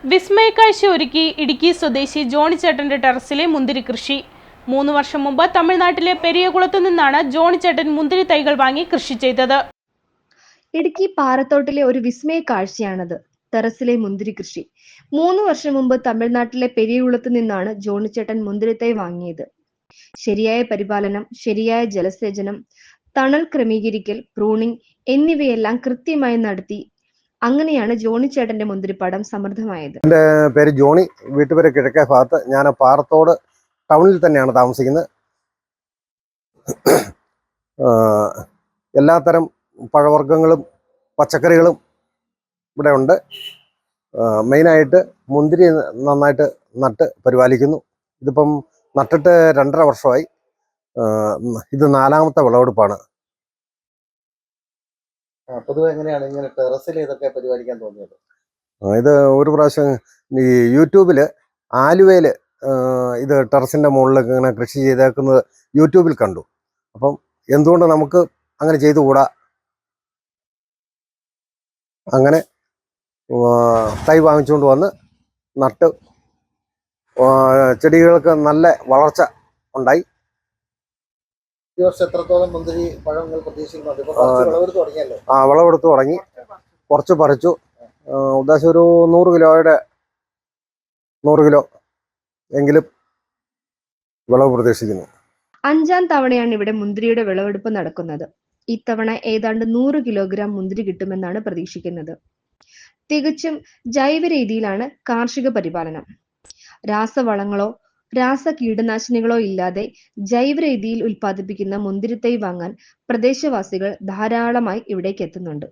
വിസ്മയക്കാഴ്ച ഒരുക്കി ഇടുക്കി സ്വദേശി ജോണി ചേട്ടന്റെ ടെറസിലെ മുന്തിരി കൃഷി. 3 വർഷം മുമ്പ് തമിഴ്നാട്ടിലെ പെരിയകുളത്തു നിന്നാണ് ജോണി ചേട്ടൻ മുന്തിരി തൈകൾ വാങ്ങി കൃഷി ചെയ്തത്. ഇടുക്കി പാറത്തോട്ടിലെ ഒരു വിസ്മയ കാഴ്ചയാണത്. ടെറസിലെ മുന്തിരി കൃഷി. 3 വർഷം മുമ്പ് തമിഴ്നാട്ടിലെ പെരിയകുളത്തു നിന്നാണ് ജോണിച്ചേട്ടൻ മുന്തിരി തൈ വാങ്ങിയത്. ശരിയായ പരിപാലനം, ശരിയായ ജലസേചനം, തണൽ ക്രമീകരിക്കൽ, പ്രൂണിംഗ് എന്നിവയെല്ലാം കൃത്യമായി നടത്തി അങ്ങനെയാണ് ജോണിച്ചേട്ടന്റെ മുന്തിരിപ്പാടം സമൃദ്ധമായത്. എൻ്റെ പേര് ജോണി, വീട്ടുപേര് കിഴക്കേ ഭാഗത്ത്. ഞാൻ പാറത്തോട് ടൗണിൽ തന്നെയാണ് താമസിക്കുന്നത്. എല്ലാത്തരം പഴവർഗ്ഗങ്ങളും പച്ചക്കറികളും ഇവിടെ ഉണ്ട്. മെയിനായിട്ട് മുന്തിരി നന്നായിട്ട് നട്ട് പരിപാലിക്കുന്നു. ഇതിപ്പം നട്ടിട്ട് 2.5 വർഷമായി. ഇത് 4ാമത്തെ വിളവെടുപ്പാണ്. പൊതുവെ എങ്ങനെയാണ് ഇങ്ങനെ ടെറസിൽ ഇതൊക്കെ പരിപാലിക്കാൻ തോന്നിയത്? ഇത് ഒരു പ്രാവശ്യം ഈ യൂട്യൂബിൽ ആലുവയിൽ ഇത് ടെറസിൻ്റെ മുകളിൽ ഇങ്ങനെ കൃഷി ചെയ്തേക്കുന്നത് യൂട്യൂബിൽ കണ്ടു. അപ്പം എന്തുകൊണ്ട് നമുക്ക് അങ്ങനെ ചെയ്തുകൂടാ? അങ്ങനെ തൈ വാങ്ങിച്ചുകൊണ്ട് വന്ന് നട്ട് ചെടികൾക്ക് നല്ല വളർച്ച ഉണ്ടായി. ഈ വർഷം എത്രത്തോളം മുന്തിരി പഴങ്ങൾ പ്രതീക്ഷിക്കുന്നുണ്ട്? വിളവെടുത്ത് തുടങ്ങിയല്ലോ. വിളവെടുത്ത് തുടങ്ങി, കുറച്ച് പറിച്ചു. ഉദ്ദേശം ഒരു 100 കിലോ എങ്കിലും വിളവ് പ്രതീക്ഷിക്കുന്നു. 5ാം തവണയാണ് ഇവിടെ മുന്തിരിയുടെ വിളവെടുപ്പ് നടക്കുന്നത്. ഇത്തവണ ഏതാണ്ട് 100 കിലോഗ്രാം മുന്തിരി കിട്ടുമെന്നാണ് പ്രതീക്ഷിക്കുന്നത്. തികച്ചും ജൈവ രീതിയിലാണ് കാർഷിക പരിപാലനം. രാസവളങ്ങളോ രാസ കീടനാശിനികളോ ഇല്ലാതെ ജൈവ രീതിയിൽ ഉൽപ്പാദിപ്പിക്കുന്ന മുന്തിരിത്തൈ വാങ്ങാൻ പ്രദേശവാസികൾ ധാരാളമായി ഇവിടേക്ക് എത്തുന്നുണ്ട്.